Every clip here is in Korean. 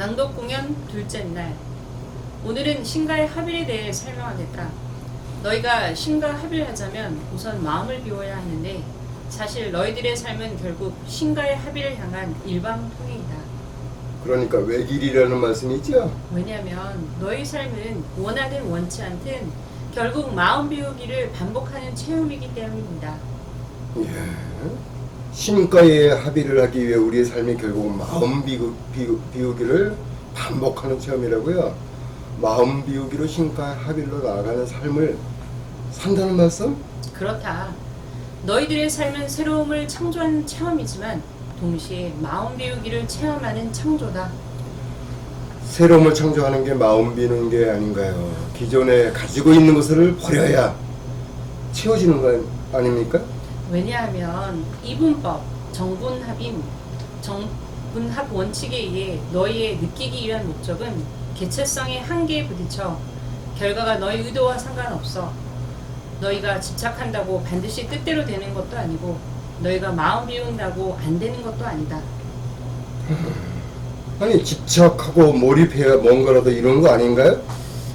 낭독 공연 둘째 날. 오늘은 신과의 합일에 대해 설명하겠다. 너희가 신과 합일하자면 우선 마음을 비워야 하는데 사실 너희들의 삶은 결국 신과의 합일을 향한 일방통행이다. 그러니까 외길이라는 말씀이죠? 왜냐하면 너희 삶은 원하든 원치 않든 결국 마음 비우기를 반복하는 체험이기 때문입니다. 예. 신과의 합의를 하기 위해 우리의 삶이 결국 마음 비우기를 반복하는 체험이라고요? 마음 비우기로 신과 합의로 나아가는 삶을 산다는 말씀? 그렇다. 너희들의 삶은 새로움을 창조하는 체험이지만 동시에 마음 비우기를 체험하는 창조다. 새로움을 창조하는 게 마음 비우는 게 아닌가요? 기존에 가지고 있는 것을 버려야 채워지는 거 아닙니까? 왜냐하면 이분법, 정분합인, 정분합 원칙에 의해 너희의 느끼기 위한 목적은 개체성의 한계에 부딪혀 결과가 너희 의도와 상관없어. 너희가 집착한다고 반드시 뜻대로 되는 것도 아니고 너희가 마음 비운다고 안 되는 것도 아니다. 아니 집착하고 몰입해야 뭔가라도 이런 거 아닌가요?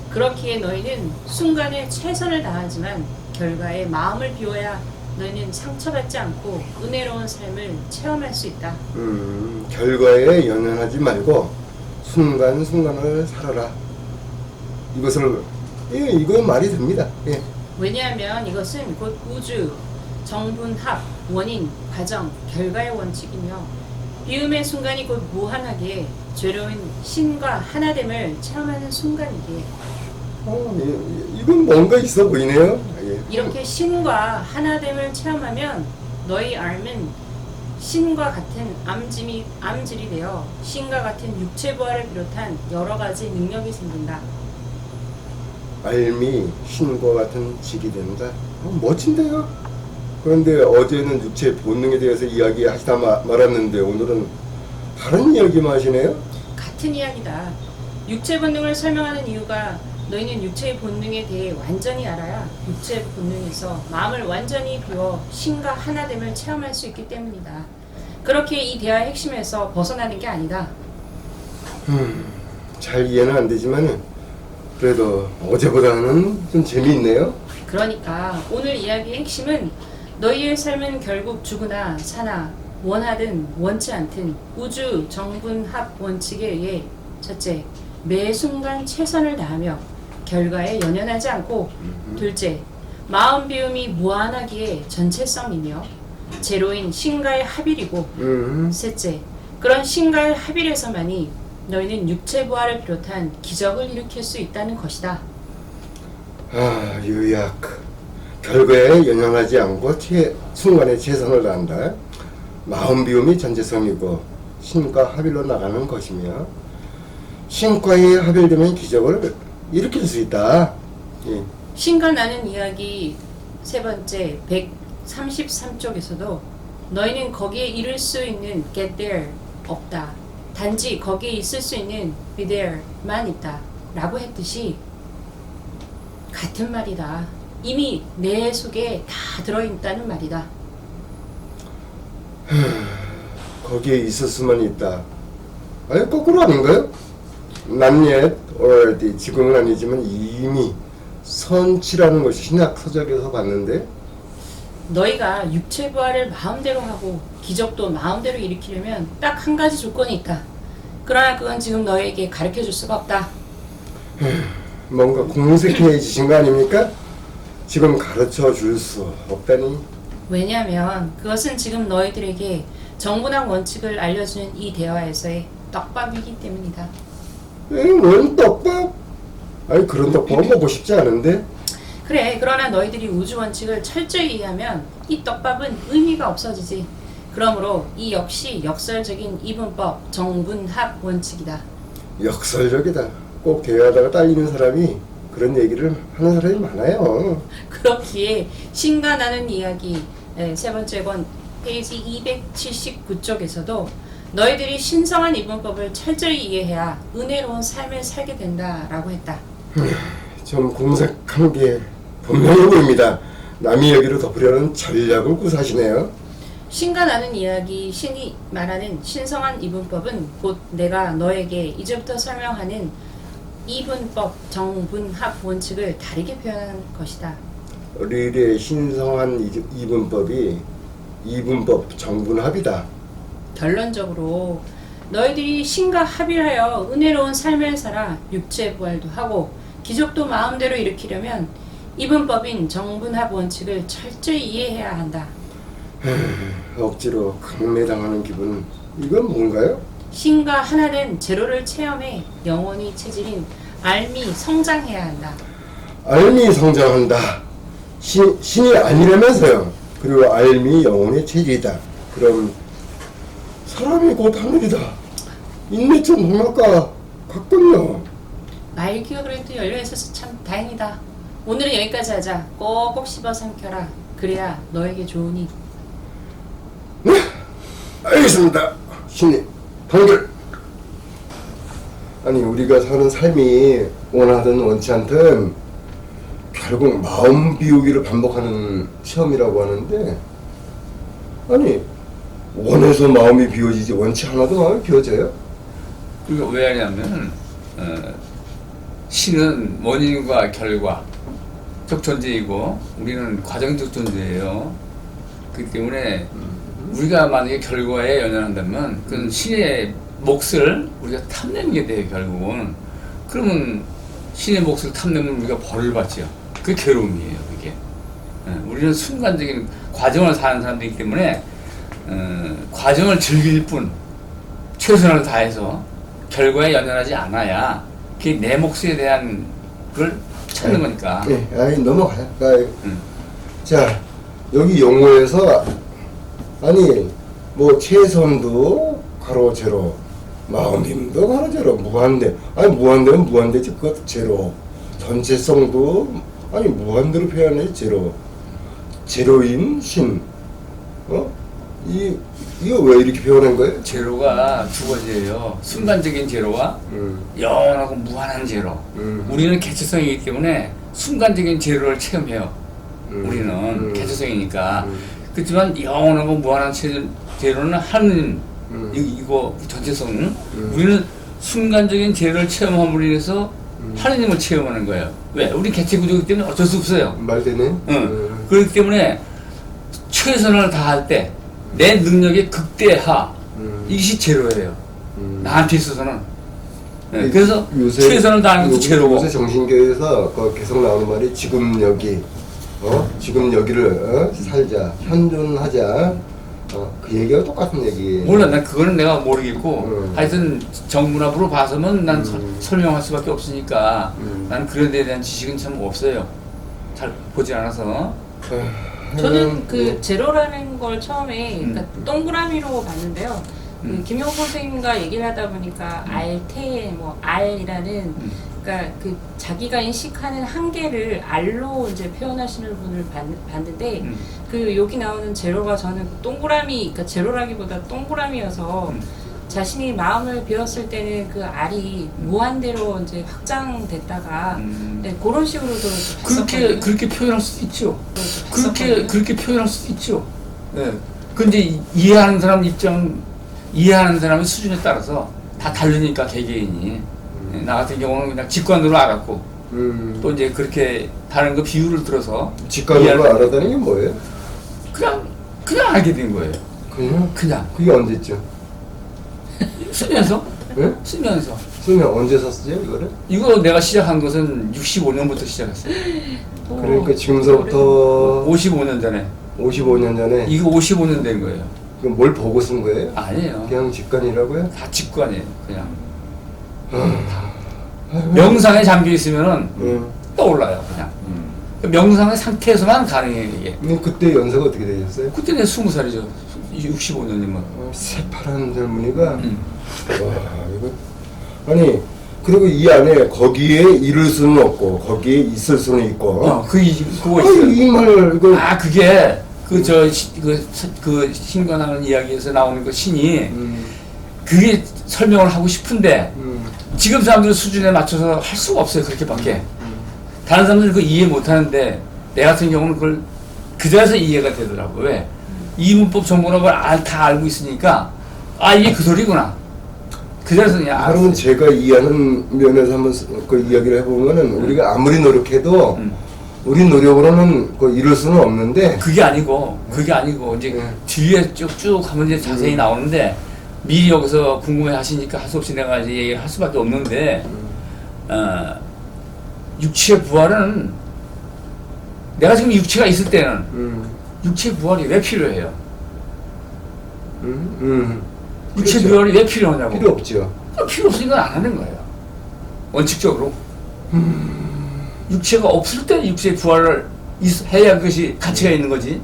그렇기에 너희는 순간에 최선을 다하지만 결과에 마음을 비워야 너희는 상처받지 않고 은혜로운 삶을 체험할 수 있다. 결과에 연연하지 말고 순간순간을 살아라. 이건 말이 됩니다. 예. 왜냐하면 이것은 곧 우주, 정분합, 원인, 과정, 결과의 원칙이며 비움의 순간이 곧 무한하게 죄로운 신과 하나됨을 체험하는 순간이기에 이건 뭔가 있어 보이네요. 예. 이렇게 신과 하나됨을 체험하면 너희 삶은 신과 같은 암질이 되어 신과 같은 육체 부활을 비롯한 여러 가지 능력이 생긴다. 삶이 신과 같은 직이 된다. 멋진데요. 그런데 어제는 육체 본능에 대해서 이야기하시다 말았는데 오늘은 다른 이야기만 하시네요. 같은 이야기다. 육체 본능을 설명하는 이유가 너희는 육체의 본능에 대해 완전히 알아야 육체 본능에서 마음을 완전히 비워 신과 하나됨을 체험할 수 있기 때문이다. 그렇게 이 대화의 핵심에서 벗어나는 게 아니다. 잘 이해는 안 되지만 그래도 어제보다는 좀 재미있네요. 그러니까 오늘 이야기의 핵심은 너희의 삶은 결국 죽으나 사나 원하든 원치 않든 우주 정분합 원칙에 의해 첫째, 매 순간 최선을 다하며 결과에 연연하지 않고 둘째, 마음 비움이 무한하기에 전체성이며 제로인 신과의 합일이고 셋째, 그런 신과의 합일에서만이 너희는 육체 부활을 비롯한 기적을 일으킬 수 있다는 것이다. 요약. 결과에 연연하지 않고 순간에 최선을 다한다. 마음 비움이 전체성이고 신과 합일로 나가는 것이며 신과에 합일되면 기적을 일으킬 수 있다. 예. 신과 나는 이야기 세 번째 133쪽에서도 너희는 거기에 이를 수 있는 get there 없다. 단지 거기에 있을 수 있는 be there만 있다. 라고 했듯이 같은 말이다. 이미 내 속에 다 들어있다는 말이다. 거기에 있을 수만 있다. 아니 거꾸로 아닌가요? Not yet, already. 지금은 아니지만 이미 선치라는 것이 신약 서적에서 봤는데 너희가 육체 부활을 마음대로 하고 기적도 마음대로 일으키려면 딱 한 가지 조건이 있다. 그러나 그건 지금 너희에게 가르쳐줄 수가 없다. 뭔가 공색해지신 거 아닙니까? 지금 가르쳐 줄 수 없다니. 왜냐하면 그것은 지금 너희들에게 정분학 원칙을 알려주는 이 대화에서의 떡밥이기 때문이다. 웬 떡밥? 아니 그런 떡밥 먹고 싶지 않은데. 그래, 그러나 너희들이 우주 원칙을 철저히 이해하면 이 떡밥은 의미가 없어지지. 그러므로 이 역시 역설적인 이분법 정분합 원칙이다. 역설적이다. 꼭 대화하다가 딸리는 사람이 그런 얘기를 하는 사람이 많아요. 그렇기에 신과 나는 이야기 세 번째 권 페이지 279쪽에서도 너희들이 신성한 이분법을 철저히 이해해야 은혜로운 삶을 살게 된다라고 했다. 좀 공색한 게 분명해 보입니다. 남의 얘기를 덮으려는 전략을 구사하시네요. 신과 나눈 이야기, 신이 말하는 신성한 이분법은 곧 내가 너에게 이제부터 설명하는 이분법, 정분합 원칙을 다르게 표현한 것이다. 릴의 신성한 이분법이 이분법 정분합이다. 결론적으로 너희들이 신과 합일하여 은혜로운 삶을 살아 육체 부활도 하고 기적도 마음대로 일으키려면 이분법인 정분합 원칙을 철저히 이해해야 한다. 억지로 강매당하는 기분, 이건 뭔가요? 신과 하나된 제로를 체험해 영혼이 체질인 알미 성장해야 한다. 알미 성장한다. 신이 아니라면서요. 그리고 알미 영혼의 체질이다. 그럼 사람이 곧 하늘이다. 인내점 동락과 같군요. 말기가 그래도 열려있어서 참 다행이다. 오늘은 여기까지 하자. 꼭꼭 씹어 삼켜라. 그래야 너에게 좋으니. 네, 알겠습니다. 신님, 단결. 아니, 우리가 사는 삶이 원하든 원치 않든 결국 마음 비우기를 반복하는 시험이라고 하는데, 아니, 원해서 마음이 비워지지 원치 않아도 마음이 비워져요? 그러니까 왜 하냐면 신은 원인과 결과적 존재이고 우리는 과정적 존재예요. 그렇기 때문에 우리가 만약에 결과에 연연한다면 그건 신의 몫을 우리가 탐내는 게 돼요. 결국은. 그러면 신의 몫을 탐내면 우리가 벌을 받죠. 그게 괴로움이에요. 그게. 우리는 순간적인 과정을 사는 사람들이기 때문에 과정을 즐길 뿐 최선을 다해서 결과에 연연하지 않아야 그게 내 몫에 대한 걸 찾는 거니까. 네, 아니, 넘어가요. 자, 여기 용어에서 아니, 뭐 최선도 가로 제로, 마음힘도 가로 제로, 무한대. 아니, 무한대면 무한대지, 그것도 제로. 전체성도 아니 무한대로 표현해. 제로. 제로인 신. 이거 왜 이렇게 표현한 거예요? 제로가 두 가지예요. 순간적인 제로와 영원하고 무한한 제로. 우리는 개체성이기 때문에 순간적인 제로를 체험해요. 우리는 개체성이니까. 그렇지만 영원하고 무한한 제로는 하느님, 이거 전체성. 우리는 순간적인 제로를 체험함으로 인해서 하느님을 체험하는 거예요. 왜? 우리 개체 구조이기 때문에 어쩔 수 없어요. 말되네. 그렇기 때문에 최선을 다할 때 내 능력의 극대화, 이것이 제로예요. 나한테 있어서는. 네, 그래서 최선을 다하는 것도 제로고. 요새 정신교회에서 계속 나오는 말이 지금 여기, 지금 여기를 살자, 현존하자. 그 얘기가 똑같은 얘기. 몰라, 난 그거는 내가 모르겠고 하여튼 정문합으로 봐서는 난 설명할 수밖에 없으니까 나는 그런 데에 대한 지식은 참 없어요. 잘 보지 않아서. 저는 그 제로라는 걸 처음에 그러니까 동그라미로 봤는데요. 그 김용 선생님과 얘기를 하다 보니까 알테, 뭐 알이라는 그러니까 그 자기가 인식하는 한계를 알로 이제 표현하시는 분을 봤는데 그 여기 나오는 제로가 저는 그 동그라미, 그러니까 제로라기보다 동그라미여서 자신이 마음을 비웠을 때는 그 알이 무한대로 이제 확장됐다가 네, 그런 식으로도 그렇게 표현할 수도 있죠. 그렇게 표현할 수도 있죠. 네. 근데 이해하는 사람 입장, 이해하는 사람의 수준에 따라서 다 다르니까 개개인이. 나 같은 경우는 그냥 직관으로 알았고 또 이제 그렇게 다른 거 비유를 들어서 직관으로 알았다는 게 뭐예요? 그냥 알게 된 거예요. 그냥. 그게 언제죠? 쓰면서? 네? 쓰면서. 쓰면 언제 샀어요, 이거를? 이거 내가 시작한 것은 65년부터 시작했어요. 그러니까 지금서부터 55년 전에. 55년 전에. 이거 55년 된 거예요. 그럼 뭘 보고 쓴 거예요? 아니에요. 그냥 직관이라고요? 다 직관이에요. 그냥. 명상에 잠겨 있으면은 떠올라요. 그냥. 그 명상의 상태에서만 가능해요, 이게. 근데 그때 연세가 어떻게 되셨어요? 그때 내가 20살이죠. 65년이면. 새파란 젊은이가 와 이거 아니 그리고 이 안에 거기에 이를 수는 없고 거기에 있을 수는 있고 그거 있어요. 이 말 이거 그게 그 신과 나는 이야기에서 나오는 그 신이 그게 설명을 하고 싶은데 지금 사람들 수준에 맞춰서 할 수가 없어요. 그렇게밖에. 다른 사람들은 그거 이해 못 하는데 내 같은 경우는 그걸 그 자리에서 이해가 되더라고. 왜? 이문법 정문법을 다 알고 있으니까 이게 그 소리구나. 그 자리에서 그냥 그러면 제가 이해하는 면에서 한번 그 이야기를 해보면은 우리가 아무리 노력해도 우리 노력으로는 그 이룰 수는 없는데 그게 아니고 이제 뒤에 쭉쭉 하면 이제 자세히 나오는데 미리 여기서 궁금해 하시니까 할 수 없이 내가 이제 얘기를 할 수밖에 없는데 육체의 부활은 내가 지금 육체가 있을 때는 육체의 부활이 왜 필요해요? 육체 그렇죠. 부활이 왜 필요하냐고. 필요 없죠. 필요 없으니까 안 하는 거예요. 원칙적으로. 육체가 없을 때 육체의 부활을 해야 그것이 가치가 있는 거지.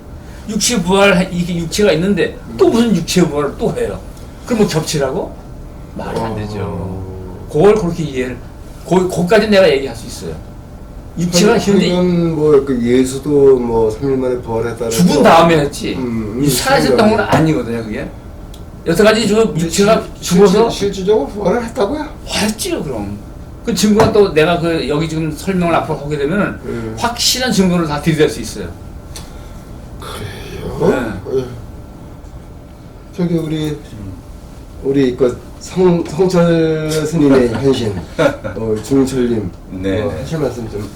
육체 부활, 이게 육체가 있는데 또 무슨 육체 부활을 또 해요. 그럼 뭐 겹치라고? 말이 안 되죠. 그걸 그렇게 이해를, 거기까지 내가 얘기할 수 있어요. 육체가 현재 이건 뭐그 예수도 뭐 3일 만에 부활했다는 죽은 다음에 했지. 이 살아있었던 건 다음에. 아니거든요, 그게. 여태까지 저 육체가 죽어서 실질적으로 부활을 했다고요? 했지요, 그럼. 그 증거가 또 내가 그 여기 지금 설명을 앞으로 하게 되면 확실한 증거를 다 들이댈 수 있어요. 그래요? 저기 우리 그 성철 스님의 현신 중철님 네. 하실 말씀 좀.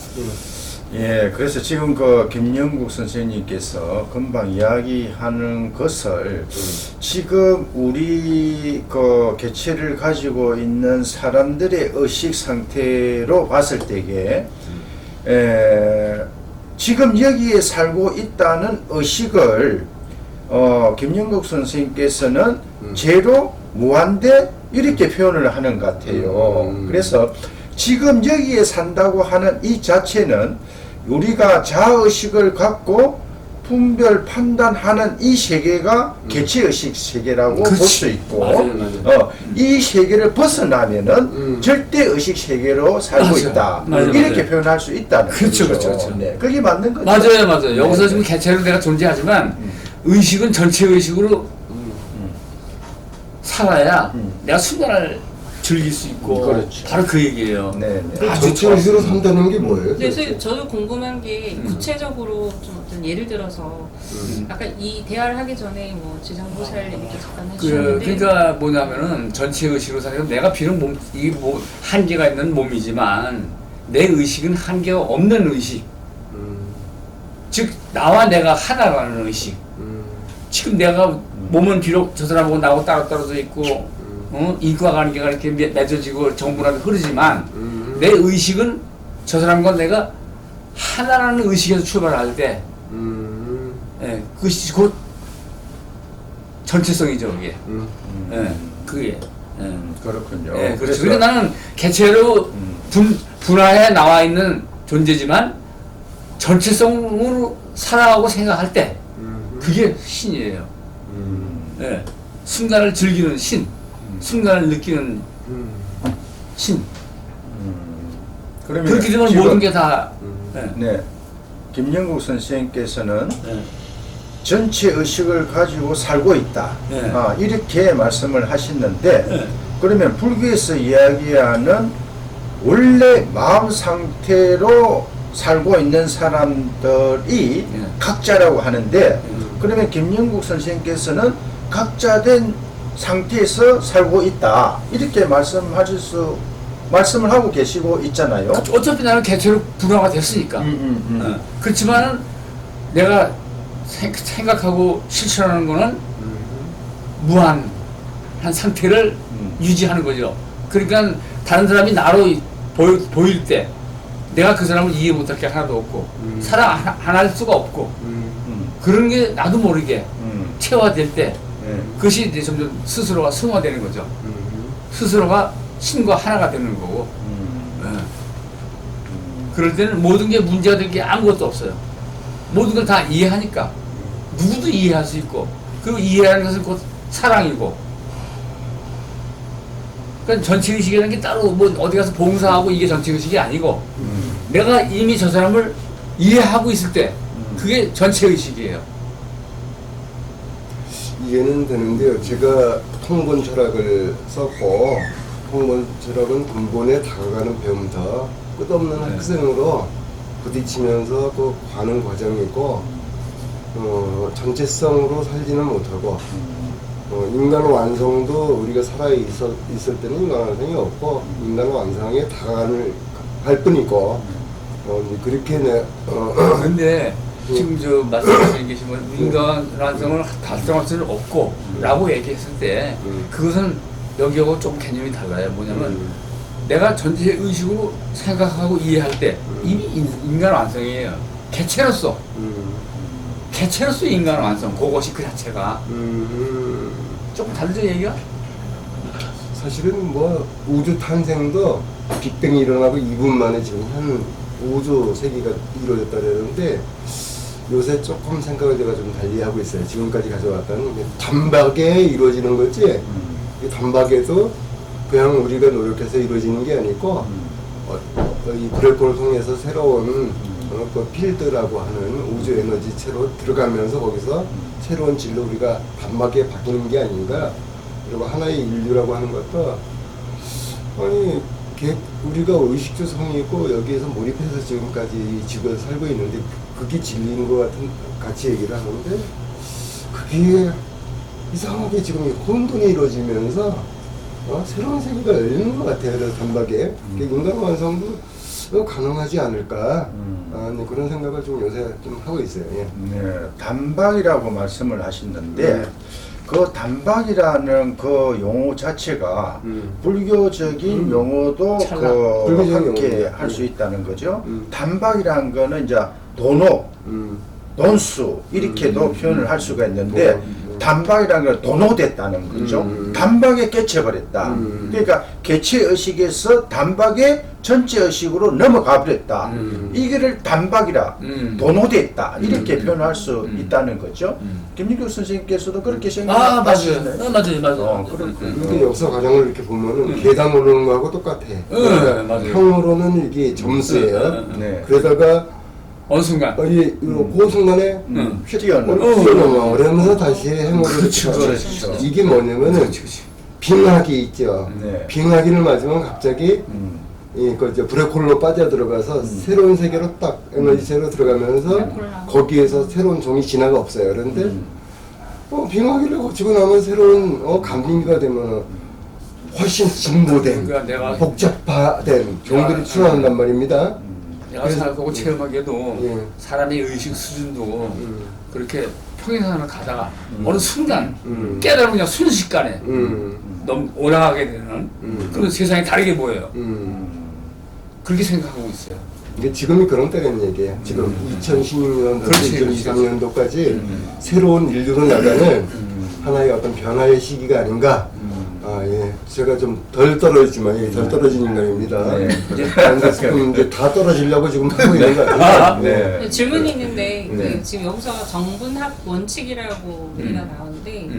예, 그래서 지금 그 김영국 선생님께서 금방 이야기하는 것을 지금 우리 그 개체를 가지고 있는 사람들의 의식 상태로 봤을 때에 지금 여기에 살고 있다는 의식을 김영국 선생님께서는 제로 무한대 이렇게 표현을 하는 것 같아요. 그래서 지금 여기에 산다고 하는 이 자체는 우리가 자의식을 갖고 분별 판단하는 이 세계가 개체의식 세계라고 볼 수 있고 맞아요. 이 세계를 벗어나면은 절대의식 세계로 살고 맞아요. 있다. 맞아요. 이렇게 맞아요. 표현할 수 있다는 그렇죠, 거죠. 그렇죠, 그렇죠. 네, 그게 맞는 거죠. 맞아요. 여기서 네, 지금 네. 개체로 내가 존재하지만 의식은 전체 의식으로 살아야 내가 순간을 즐길 수 있고 그렇죠. 바로 그 얘기예요. 네, 네. 아주 전체 의식으로 산다는 게 뭐예요? 그래서 도대체? 저도 궁금한 게 구체적으로 좀 어떤 예를 들어서 아까 이 대화를 하기 전에 뭐 지장보살 얘기도 잠깐 해주셨는데 그러니까 뭐냐면은 전체 의식으로 사는 내가 비록 이게 뭐 한계가 있는 몸이지만 내 의식은 한계가 없는 의식. 즉 나와 내가 하나라는 의식. 지금 내가 몸은 비록 저 사람하고 나하고 따로 떨어져 있고 인과 관계가 이렇게 맺어지고 정분하게 흐르지만 내 의식은 저 사람과 내가 하나라는 의식에서 출발할 때 그것이 곧 전체성이죠, 그게. 그게. 그렇군요. 그렇죠. 그래서 나는 개체로 분화해 나와 있는 존재지만 전체성으로 살아가고 생각할 때 그게 신이에요. 순간을 즐기는 신, 순간을 느끼는 신. 그러면 그렇게 되면 지금 모든 게 다. 네. 김영국 선생님께서는 전체 의식을 가지고 살고 있다. 네. 이렇게 말씀을 하셨는데 그러면 불교에서 이야기하는 원래 마음 상태로 살고 있는 사람들이 각자라고 하는데 그러면 김영국 선생님께서는 각자된 상태에서 살고 있다. 이렇게 말씀을 하고 계시고 있잖아요. 어차피 나는 개체로 분화가 됐으니까. 그렇지만 내가 생각하고 실천하는 거는 무한한 상태를 유지하는 거죠. 그러니까 다른 사람이 나로 보일 때 내가 그 사람을 이해 못할 게 하나도 없고 사랑 안 할 수가 없고 그런 게 나도 모르게 체화될 때 그것이 이제 점점 스스로가 승화되는 거죠. 스스로가 신과 하나가 되는 거고 그럴 때는 모든 게 문제가 될 게 아무것도 없어요. 모든 걸 다 이해하니까 누구도 이해할 수 있고 그리고 이해하는 것은 곧 사랑이고 그러니까 전체의식이라는 게 따로 뭐 어디 가서 봉사하고 이게 전체의식이 아니고 내가 이미 저 사람을 이해하고 있을 때 그게 전체의식이에요. 이해는 되는데요. 제가 통본 철학을 썼고 통본 철학은 근본에 다가가는 배움터 끝없는 학생으로 부딪히면서 그 가는 과정이고 전체성으로 살지는 못하고 인간 완성도 우리가 있을 때는 인간 완성이 없고 인간 완성에 다가갈 뿐이고 이제 그렇게 근데 지금 저 말씀하시는 계시면 인간 완성을 달성할 수는 없고 라고 얘기했을 때 그것은 여기하고 좀 개념이 달라요. 뭐냐면 내가 전체 의식으로 생각하고 이해할 때 이미 인간 완성이에요. 개체로서 인간 완성, 그것이 그 자체가 조금 다르죠 얘기가? 사실은 뭐 우주 탄생도 빅뱅이 일어나고 2분 만에 지금 한 우주 세계가 이루어졌다 그러는데 요새 조금 생각을 제가 좀 달리 하고 있어요. 지금까지 가져왔다는 단박에 이루어지는 거지. 이 단박에도 그냥 우리가 노력해서 이루어지는 게 아니고 이 브레이크를 통해서 새로운 그 필드라고 하는 우주 에너지체로 들어가면서 거기서 새로운 질로 우리가 단박에 바뀌는 게 아닌가. 그리고 하나의 인류라고 하는 것도 아니 우리가 의식주 성이고 여기에서 몰입해서 지금까지 이 지구에서 살고 있는데 그게 진리인 것 같은 같이 얘기를 하는데 그게 이상하게 지금 혼돈이 이루어지면서 새로운 세계가 열리는 것 같아요. 그래서 단박에 인간 완성도 가능하지 않을까 그런 생각을 좀 요새 좀 하고 있어요. 예. 네, 단박이라고 말씀을 하셨는데 그 단박이라는 그 용어 자체가 불교적인 용어도 그 불교적인 함께 용어. 할 수 있다는 거죠. 단박이라는 거는 이제 돈옥, 돈수 이렇게도 표현을 할 수가 있는데 단박이라는 건 도노됐다는 거죠. 단박에 깨쳐버렸다. 그러니까 개체 의식에서 단박에 전체 의식으로 넘어가 버렸다. 이거를 단박이라 도노됐다 이렇게 표현할 수 있다는 거죠. 김민규 선생님께서도 그렇게 생각하시나요? 맞아요. 이게 역사 과정을 이렇게 보면은 계단 오르는 거하고 똑같아. 맞아요. 평으로는 이게 점수예요. 네. 그러다가 어느 순간 그 순간에 뛰어넘어 그러면서 다시 행위를 그렇죠. 이게 뭐냐면은 빙하기 있죠. 네. 빙하기를 맞으면 갑자기 그 이제 브랙홀로 빠져 들어가서 새로운 세계로 딱 에너지체로 들어가면서 거기에서 새로운 종이 진화가 없어요. 그런데 빙하기를 거치고 나면 새로운 감빙기가 되면 훨씬 진보된 그러니까 내가 복잡화된 종들이 출현한단 말입니다. 내가 생각하고 체험하기에도 예. 사람의 의식 수준도 그렇게 평행선을 가다가 어느 순간 깨달으면 그냥 순식간에 올라가게 되는 그런 세상이 다르게 보여요. 그렇게 생각하고 있어요. 이게 지금이 그런 때라는 얘기예요. 지금 2016년부터 그렇지, 2023년도까지 새로운 인류로 나가는 하나의 어떤 변화의 시기가 아닌가. 예. 제가 좀 덜 떨어지지만 덜 떨어진 인간입니다. 네. 이제 다 떨어지려고 지금 하고 있는 것 같아요. 네. 질문이 있는데 네. 지금 여기서 정분합 원칙이라고 얘기가 나오는데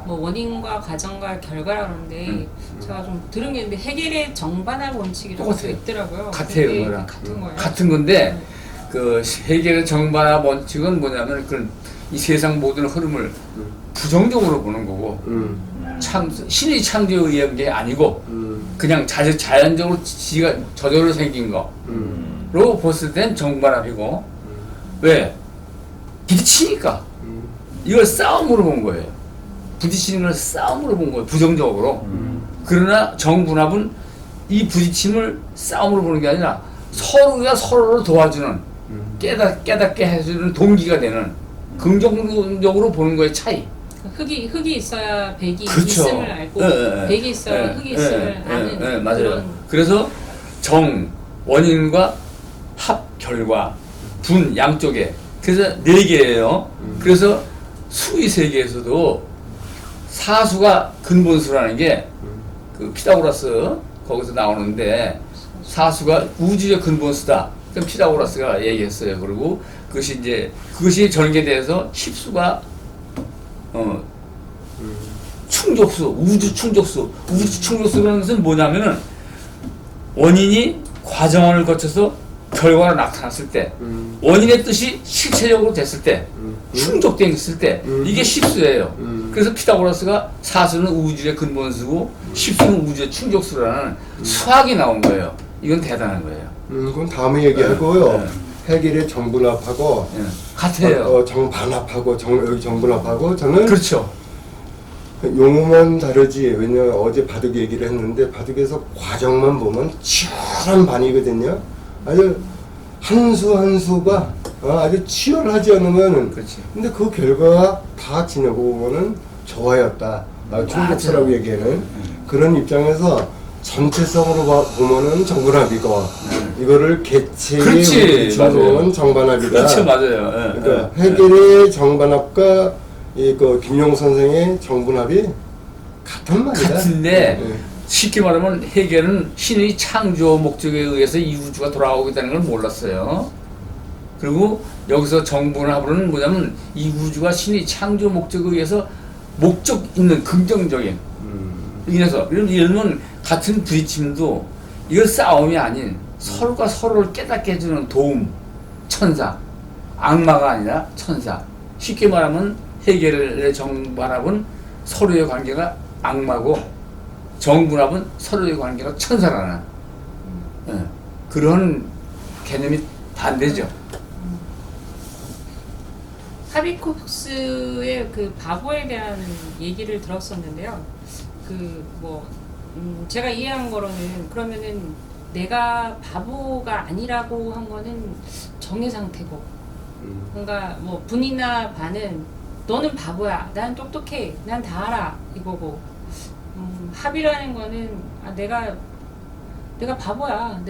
뭐 원인과 과정과 결과라 그러는데 제가 좀 들은 게 있는데 해겔의 정반합 원칙이라고 똑같아요. 있더라고요. 같아요, 근데 그거랑. 같은 거예요? 같은 건데 그 해결의 정반합 원칙은 뭐냐면 이 세상 모든 흐름을 부정적으로 보는 거고 신이 창조에 의한 게 아니고 그냥 자연적으로 지가 저절로 생긴 거로 봤을 땐 정반합이고 왜? 부딪히니까 이걸 싸움으로 본 거예요. 부딪히는 걸 싸움으로 본 거예요. 부정적으로. 그러나 정분합은 이 부딪힘을 싸움으로 보는 게 아니라 서로가 서로를 도와주는 깨닫게 해주는 동기가 되는 긍정적으로 보는 거의 차이. 흙이 있어야 백이 그렇죠. 있음을 알고 백이 있어야 흙이 있음을 아는 맞아요. 그런 그래서 정, 원인과 합, 결과, 분 양쪽에 그래서 4개예요. 그래서 수의 세계에서도 사수가 근본수라는 게 그 피타고라스 거기서 나오는데 사수가 우주의 근본수다. 그럼 피타고라스가 얘기했어요. 그리고 그것이 전개돼서 십수가 충족수, 우주 충족수라는 것은 뭐냐면은 원인이 과정을 거쳐서 결과가 나타났을 때 원인의 뜻이 실체적으로 됐을 때 충족됐을 때 이게 십수예요. 그래서 피타고라스가 사수는 우주의 근본수고 십수는 우주의 충족수라는 수학이 나온 거예요. 이건 대단한 거예요. 그건 다음에 얘기하고요. 해결의 정분합하고 예. 같아요. 정반합하고 여기 정분합하고 저는 그렇죠. 용어만 다르지. 왜냐면 어제 바둑 얘기를 했는데 바둑에서 과정만 보면 치열한 반이거든요. 아주 한 수 한 수가 아주 치열하지 않으면 그렇지. 근데 그 결과가 다 지내고 보면은 좋아였다. 충격스라고 얘기하는 그런 입장에서 전체성으로 보면은 정반합이고 이거를 개체의 그렇지, 비추어보면 맞아요. 정반합이다. 그렇죠, 맞아요. 예, 그러니까 예, 해결의 정반합과 그 김용 선생의 정분합이 같은 말이다. 같은데 예. 쉽게 말하면 해결은 신의 창조 목적에 의해서 이 우주가 돌아오고 있다는 걸 몰랐어요. 그리고 여기서 정분합으로는 뭐냐면 이 우주가 신의 창조 목적에 의해서 목적 있는 긍정적인 인해서 예를 들면 같은 부딪힘도 이건 싸움이 아닌 서로가 서로를 깨닫게 해주는 도움, 천사, 악마가 아니라 천사. 쉽게 말하면 해결의 정반합은 서로의 관계가 악마고 정분합은 서로의 관계가 천사라는 그런 개념이 반대죠. 하비콕스의 그 바보에 대한 얘기를 들었었는데요. 제가 이해한 거로는 그러면은 내가 바보가 아니라고 한 거는 정의 상태고, 그러니까 뭐 분이나 반은 너는 바보야, 난 똑똑해, 난 다 알아 이거고, 합이라는 거는 내가 바보야,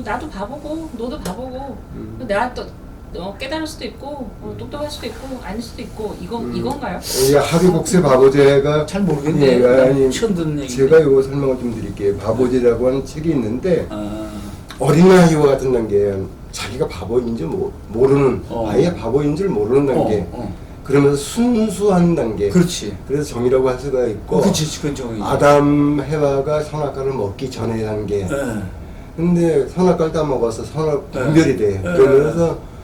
나도 바보고 너도 바보고, 내가 또 깨달을 수도 있고 똑똑할 수도 있고 아닐 수도 있고 이건가요? 이게 하비복세 바보제가 잘 모르겠네. 아니, 처음 듣는 얘기. 제가 이거 설명을 좀 드릴게요. 바보제라고 하는 책이 있는데 아, 어린아이와 같은 단계 자기가 바보인지 모르는 아예 바보인 줄 모르는 단계 그러면서 순수한 단계 그렇지. 그래서 정이라고 할 수가 있고 그렇지, 그건 정이. 아담 해와가 선악과를 먹기 전의 단계 근데 선악과를 다 먹어서 분별이 돼 그러면서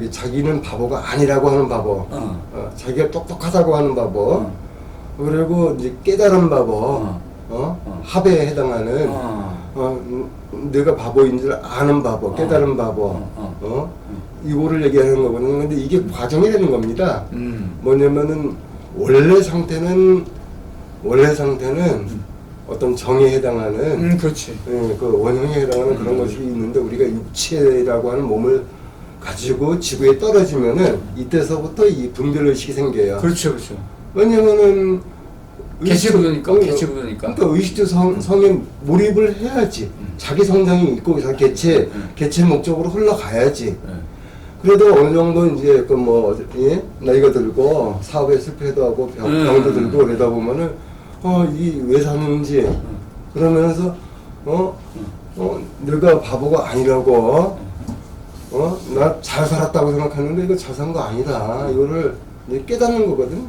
자기는 바보가 아니라고 하는 바보 자기가 똑똑하다고 하는 바보 그리고 이제 깨달은 바보 합에 해당하는 내가 바보인 줄 아는 바보 깨달은 바보 이거를 얘기하는 거거든요. 근데 이게 과정이라는 겁니다. 뭐냐면은 원래 상태는 어떤 정에 해당하는 그렇지. 그 원형에 해당하는 그런 것이 있는데 우리가 육체라고 하는 몸을 가지고 지구에 떨어지면은 이때서부터 이 분별 의식이 생겨요. 그렇죠, 그렇죠. 왜냐면은 개체구조니까, 개체구조니까. 그러니까 의식주 성에 몰입을 해야지. 자기 성장이 있고 개체 목적으로 흘러가야지. 그래도 어느 정도 이제 나이가 들고 사업에 실패도 하고 병도 들고 그러다 보면은 이 왜 사는지 그러면서 내가 바보가 아니라고 나 잘 살았다고 생각하는데 이거 잘 산 거 아니다. 이거를 깨닫는 거거든.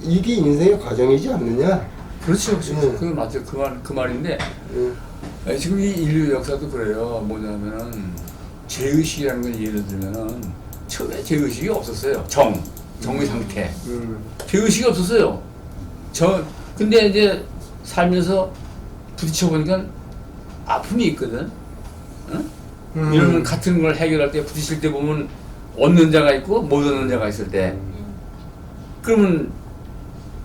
이게 인생의 과정이지 않느냐? 그렇죠, 그렇죠. 그건 맞죠. 그 말인데 지금 이 인류 역사도 그래요. 뭐냐면은 죄의식이라는 걸 예를 들면은 처음에 죄의식이 없었어요. 정의 상태. 죄의식이 없었어요. 근데 이제 살면서 부딪혀 보니까 아픔이 있거든. 이러면 같은 걸 해결할 때 부딪힐 때 보면 얻는 자가 있고 못 얻는 자가 있을 때 그러면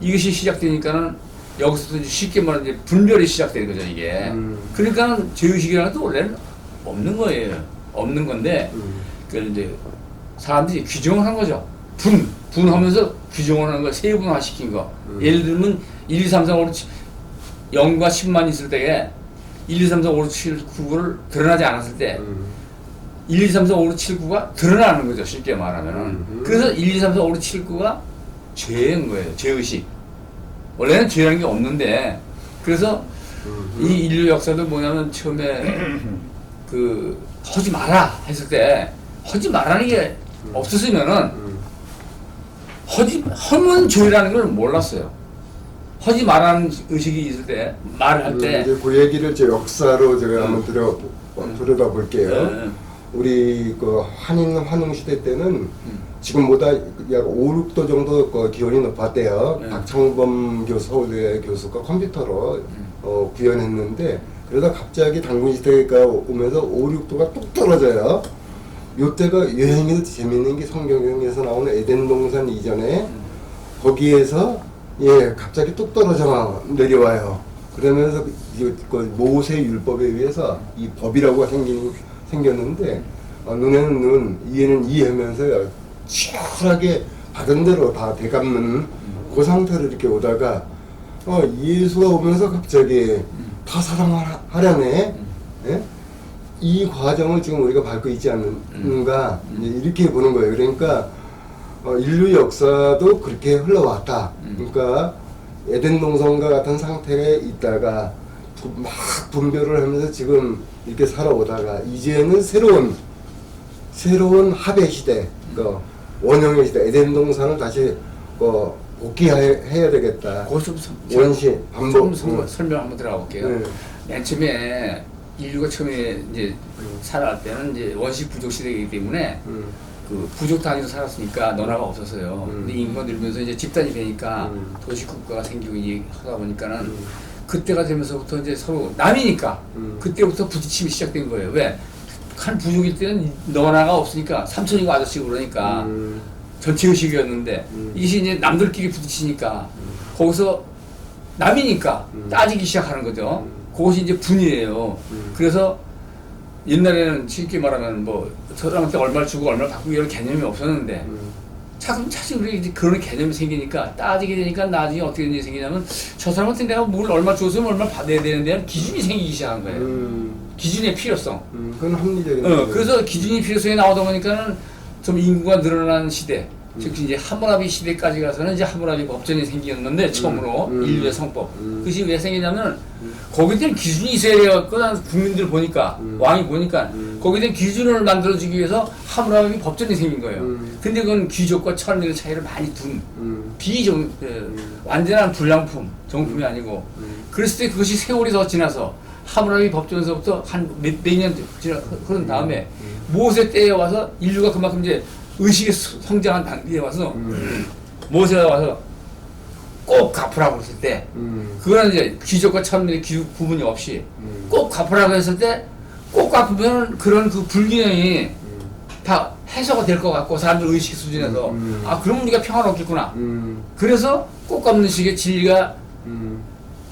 이것이 시작되니까는 여기서도 쉽게 말하면 이제 분별이 시작되는 거죠 이게. 그러니까 죄의식이라는 것도 원래는 없는 거예요. 없는 건데 그걸 이제 사람들이 규정을 한 거죠. 분하면서 규정을 하는 거 세분화 시킨 거. 예를 들면 1, 2, 3, 4, 5, 6, 7 0과 10만 있을 때에 1, 2, 3, 4, 5, 6, 7, 9를 드러나지 않았을 때 1, 2, 3, 4, 5, 6, 7, 9가 드러나는 거죠. 쉽게 말하면은. 그래서 1, 2, 3, 4, 5, 6, 7, 9가 죄인 거예요. 죄의식. 원래는 죄라는 게 없는데 그래서 이 인류 역사도 뭐냐면 처음에 하지 마라 했을 때 하지 말라는 게 없었으면은 하면 죄라는 걸 몰랐어요. 하지 말라는 의식이 있을 때 말을 할 때 이제 그 얘기를 제 역사로 제가 한번 들여다 볼게요. 우리 그 환웅 시대 때는 지금보다 약 5, 6도 정도 기온이 높았대요. 박창범 서울대 교수가 컴퓨터로 구현했는데 그러다 갑자기 당군 시대가 오면서 5, 6도가 뚝 떨어져요. 요때가 여행에도 재밌는 게 성경에서 나오는 에덴 동산 이전에 거기에서 예 갑자기 뚝 떨어져 내려와요. 그러면서 그 모세 율법에 의해서 이 법이라고 생겼는데 눈에는 눈, 이에는 이하면서 치열하게 받은 대로 다 되갚는 그 상태로 이렇게 오다가 예수가 오면서 갑자기 다 사랑하려네. 예? 이 과정을 지금 우리가 밟고 있지 않는가 이렇게 보는 거예요. 그러니까 인류 역사도 그렇게 흘러왔다. 그러니까 에덴 동산과 같은 상태에 있다가 막 분별을 하면서 지금 이렇게 살아오다가 이제는 새로운 합의 시대, 원형의 시대, 에덴 동산을 다시 복귀해야 되겠다. 그거 좀 원시 반복. 설명 한번 들어가 볼게요. 네. 맨 처음에 인류가 처음에 이제 살아갈 때는 이제 원시 부족 시대이기 때문에 그 부족 단위로 살았으니까 너나가 없었어요. 근데 인구가 늘면서 이제 집단이 되니까 도시 국가가 생기고 이제 하다 보니까는 그때가 되면서부터 이제 서로 남이니까 그때부터 부딪힘이 시작된 거예요. 왜? 한 부족일 때는 너나가 없으니까 삼촌이고 아저씨고 그러니까 전체 의식이었는데 이게 이제 남들끼리 부딪히니까 거기서 남이니까 따지기 시작하는 거죠. 그것이 이제 분이에요. 그래서 옛날에는 쉽게 말하면 뭐 사람한테 얼마를 주고 얼마를 받고 이런 개념이 없었는데 차츰 이제 그런 개념이 생기니까 따지게 되니까 나중에 어떻게 되는 일이 생기냐면 저 사람한테 내가 뭘 얼마 줬으면 얼마 받아야 되는데 기준이 생기기 시작한 거예요. 기준의 필요성. 그건 합리적인. 그래서 기준이 필요성이 나오다 보니까는 좀 인구가 늘어난 시대. 즉 이제 하무라비 시대까지 가서는 이제 하무라비 법전이 생겼는데 처음으로 인류의 성법. 그것이 왜 생기냐면 거기에 대한 기준이 있어야 되겠구나. 국민들 보니까 왕이 보니까 거기에 대한 기준을 만들어주기 위해서 하무라비 법전이 생긴 거예요. 근데 그건 귀족과 천민의 차이를 많이 둔 완전한 불량품, 정품이 아니고 그랬을 때 그것이 세월이 더 지나서 하무라비 법전에서부터 한 몇 년 흐른 다음에 모세 때에 와서 인류가 그만큼 이제 의식이 성장한 단계에 와서 모세가 와서 꼭 갚으라고 했을 때 그거는 이제 귀족과 천민의 구분이 없이 꼭 갚으라고 했을 때 꼭 갚으면 그런 그 불균형이 다 해소가 될 것 같고 사람들 의식 수준에서 그럼 우리가 평화롭겠구나. 그래서 꼭 갚는 식의 진리가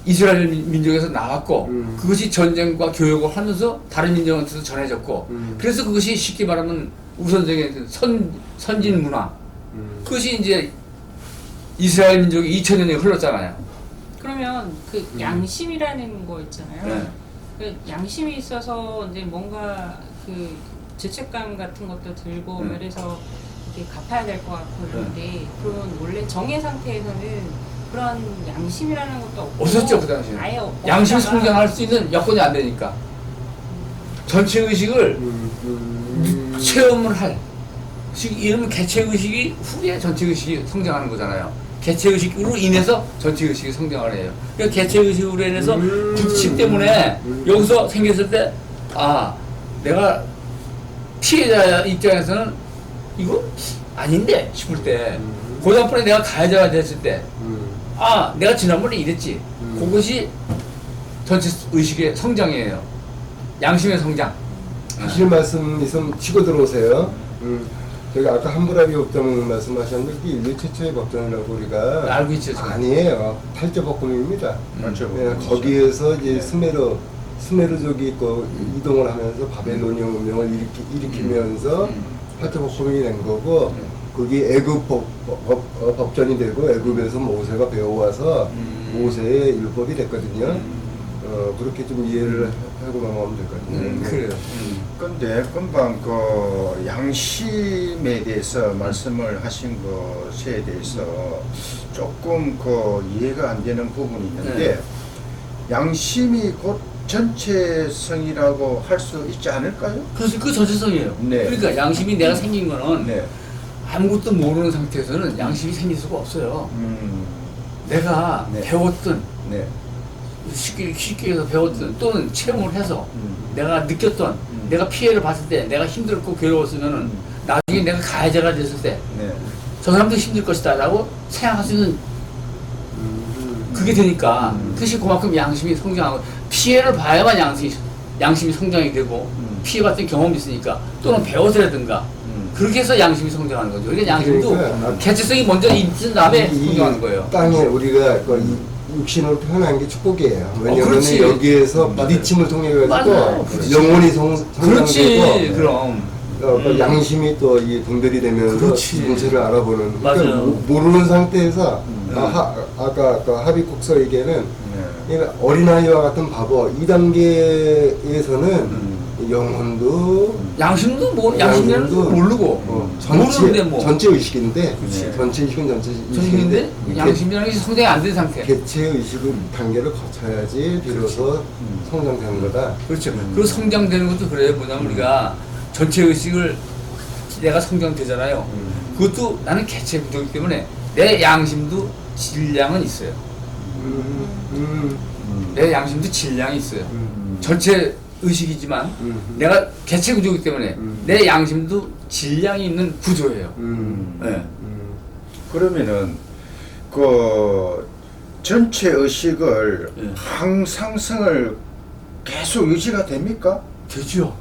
이스라엘 민족에서 나왔고 그것이 전쟁과 교육을 하면서 다른 민족한테도 전해졌고 그래서 그것이 쉽게 말하면 우선적인 선진 문화 그것이 이제 이스라엘 민족이 2000년에 흘렀잖아요. 그러면 그 양심이라는 거 있잖아요. 네. 그 양심이 있어서 이제 뭔가 그 죄책감 같은 것도 들고 그래서 이렇게 갚아야 될 것 같고 이런데 그러면 원래 정의 상태에서는 그런 양심이라는 것도 없고 없었죠 그 당시에. 아예 양심이 성장할 수 있는 여건이 안 되니까 전체 의식을 체험을 할 이러면 개체 의식이 후에 전체 의식이 성장하는 거잖아요. 개체 의식으로 인해서 전체 의식이 성장을 해요. 그러니까 개체 의식으로 인해서 부딪힘 때문에 여기서 생겼을 때 내가 피해자 입장에서는 이거 아닌데 싶을 때 그 다음번에 내가 가해자가 됐을 때 내가 지난번에 이랬지. 그것이 전체 의식의 성장이에요. 양심의 성장. 하실 말씀 있으면 치고 들어오세요. 저희가 아까 함부라비 법정 말씀하셨는데 그게 인류 최초의 법정이라고 우리가 알고 있죠. 지금. 아니에요. 팔자법금입니다. 맞죠. 거기에서 이제 스메르족이 이동을 하면서 바벨로니아 문명을 일으키면서 팔자법금이 된 거고 그게 애굽 법전이 되고 애굽에서 모세가 배워와서 모세의 율법이 됐거든요. 그렇게 좀 이해를 하고 넘어가면 될 것 같아요. 그래요. 근데 금방 그 양심에 대해서 말씀을 하신 것에 대해서 조금 그 이해가 안 되는 부분이 있는데 양심이 곧 전체성이라고 할 수 있지 않을까요? 그래서 그 전체성이에요. 네. 그러니까 양심이 내가 생긴 거는 네. 아무것도 모르는 상태에서는 양심이 생길 수가 없어요. 내가 네. 배웠던 네. 쉽게 해서 배웠던 또는 체험을 해서 내가 느꼈던 내가 피해를 봤을 때 내가 힘들고 괴로웠으면은 나중에 내가 가해자가 됐을 때 저 네. 사람도 힘들 것이다 라고 생각할 수 있는 그게 되니까 그것이 그만큼 양심이 성장하고 피해를 봐야만 양심이 성장이 되고 피해봤던 경험이 있으니까 또는 배워서라든가 그렇게 해서 양심이 성장하는 거죠. 그러니까 양심도 그러니까 개체성이 먼저 있은 다음에 성장하는 거예요. 땅에 우리가 그 육신으로 태어난 게 축복이에요. 왜냐면 그렇지. 여기에서 맞아요. 부딪힘을 통해 맞아요. 가지고 영혼이 그렇지. 성장되고 그럼. 그 양심이 또 이 분별이 되면서 그렇지. 전체를 알아보는. 맞아요. 그러니까 모르는 상태에서 아까 하비국서에게는 네. 그러니까 어린아이와 같은 바보 2단계에서는 영혼도 양심도 양심이라는 거 모르고 모르는데 뭐 전체 의식인데 그치. 전체 의식은 전체 전인데 의식인데 양심이라는 게 성장이 안 된 상태. 개체 의식을 단계를 거쳐야지 비로소 성장되는 거다. 그렇죠. 그리고 성장되는 것도 그래요. 뭐냐면 우리가 전체 의식을 내가 성장되잖아요. 그것도 나는 개체 구조이기 때문에 내 양심도 질량은 있어요. 내 양심도 질량이 있어요. 전체 의식이지만 내가 개체 구조이기 때문에 내 양심도 질량이 있는 구조예요. 네. 그러면은 그 전체 의식을 네. 항상성을 계속 유지가 됩니까? 되죠.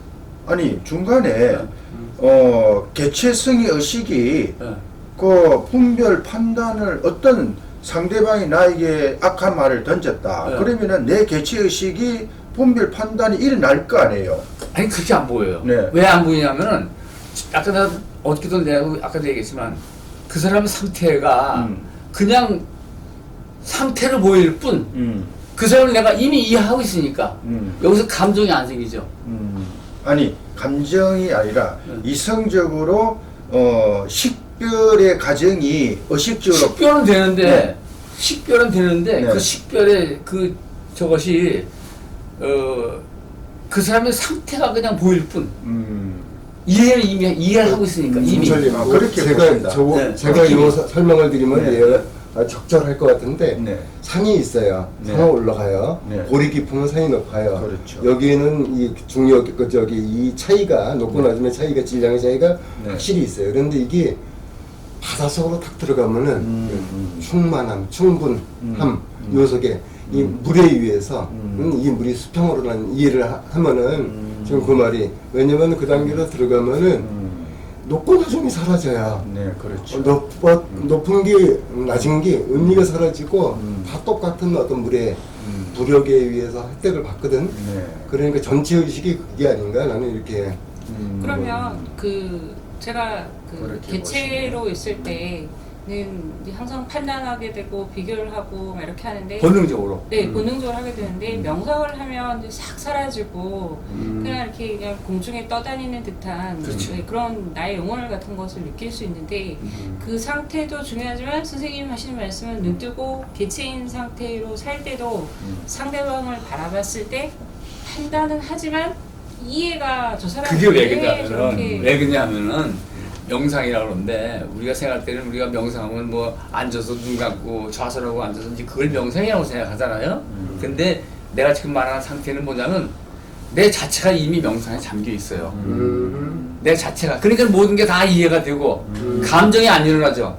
아니 중간에 개체성의 의식이 네. 그 분별 판단을 어떤 상대방이 나에게 악한 말을 던졌다. 네. 그러면은 내 개체 의식이 분별 판단이 일어날 거 아니에요. 아니 그렇게 안 보여요. 네. 왜 안 보이냐면은 아까 내가 어떻게든 내가 아까도 얘기했지만 그 사람 상태가 그냥 상태로 보일 뿐 그 사람을 내가 이미 이해하고 있으니까 여기서 감정이 안 생기죠. 아니 감정이 아니라 이성적으로 식별의 과정이 의식적으로 식별은 되는데 네. 식별은 되는데 네. 그 식별의 그 저것이 그 사람의 상태가 그냥 보일 뿐 이해를 이미 이해를 하고 있으니까 이미 김철님, 그렇게 보신다. 네. 제가 이 설명을 드리면 네. 얘가 적절할 것 같은데 네. 산이 있어요. 네. 산에 올라가요. 네. 골이 깊으면 산이 높아요. 그렇죠. 여기는 이 중력 이 차이가 높고 낮음의 차이가 질량의 차이가 네. 확실히 있어요. 그런데 이게 바닷속으로 탁 들어가면은 충만함, 충분함 요 속에 이 물에 의해서 이 물이 수평으로 난 이해를 하면은 지금 그 말이 왜냐면 그 단계로 들어가면은 높고 낮음이 사라져요. 네, 그렇죠. 높은 게 낮은 게 의미가 사라지고 다 똑같은 어떤 물의 부력에 의해서 혜택을 받거든. 네. 그러니까 전체 의식이 그게 아닌가 나는 이렇게. 그러면 그 제가 그 그렇게 개체로 있을 때는 이제 항상 판단하게 되고 비교를 하고 막 이렇게 하는데 본능적으로. 네, 본능적으로 하게 되는데 명상을 하면 이제 싹 사라지고 그냥 이렇게 그냥 공중에 떠다니는 듯한 네, 그런 나의 영혼을 같은 것을 느낄 수 있는데 그 상태도 중요하지만 선생님 하시는 말씀은 눈 뜨고 개체인 상태로 살 때도 상대방을 바라봤을 때 판단은 하지만 이해가 저 사람이 그게 왜 왜 그러냐면은 저렇게 왜 그러냐면은 명상이라고 그러는데 우리가 생각할 때는 우리가 명상하면 뭐 앉아서 눈 감고 좌선하고 앉아서 이제 그걸 명상이라고 생각하잖아요. 근데 내가 지금 말하는 상태는 뭐냐면 내 자체가 이미 명상에 잠겨 있어요. 내 자체가 그러니까 모든 게 다 이해가 되고 감정이 안 일어나죠.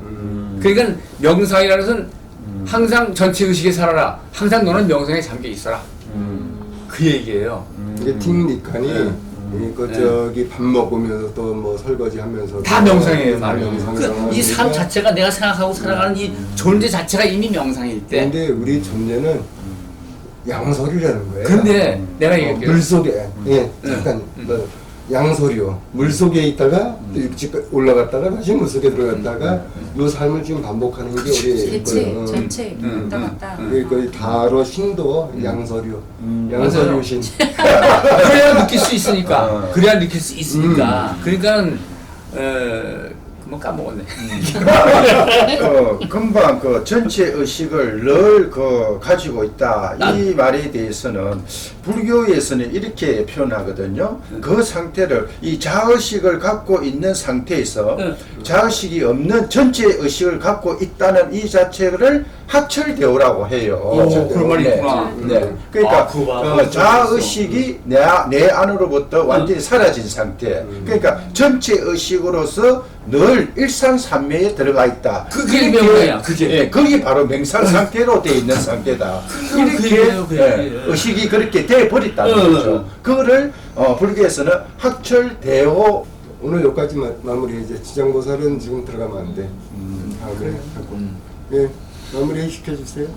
그러니까 명상이라는 것은 항상 전체 의식에 살아라. 항상 너는 명상에 잠겨 있어라. 그 얘기예요. 이게 틱니칸이 네. 그 저기 밥 먹으면서 또 뭐 설거지 하면서 다 명상이에요. 다 이 삶 자체가 내가 생각하고 살아가는 이 존재 자체가 이미 명상일 때. 근데 우리 존재는 양서류라는 거예요. 근데 내가 얘기할게요. 물 속에 잠깐 양서류 물 속에 있다가 또 육지 올라갔다가 다시 물 속에 들어갔다가 요 삶을 지금 반복하는 게 우리 개체 거예요. 전체 왔다 갔다 거의 다로 신도 양서류 양서류 신. 그래야 느낄 수 있으니까. 그래야 느낄 수 있으니까. 그러니까 그만 까먹었네. 금방 그 전체 의식을 늘 가지고 있다. 이 말에 대해서는 불교에서는 이렇게 표현하거든요. 그 상태를 이 자의식을 갖고 있는 상태에서 자의식이 없는 전체 의식을 갖고 있다는 이 자체를 학철대오라고 해요. 그런 말이 있구나. 네. 그러니까 그거 자의식이 내 안으로부터 완전히 사라진 상태. 그러니까 전체 의식으로서 늘 일상산매에 들어가 있다. 그게 이렇게 그거야, 그게. 예, 거기 바로 맹상 상태로 돼 있는 상태다. 이렇게 예, 의식이 그렇게 돼 버렸다는 거죠. 그거를 불교에서는 학철대오. 오늘 여기까지 마무리. 이제 지장보살은 지금 들어가면 안 돼. 다음에 하고. 예, 마무리 시켜주세요.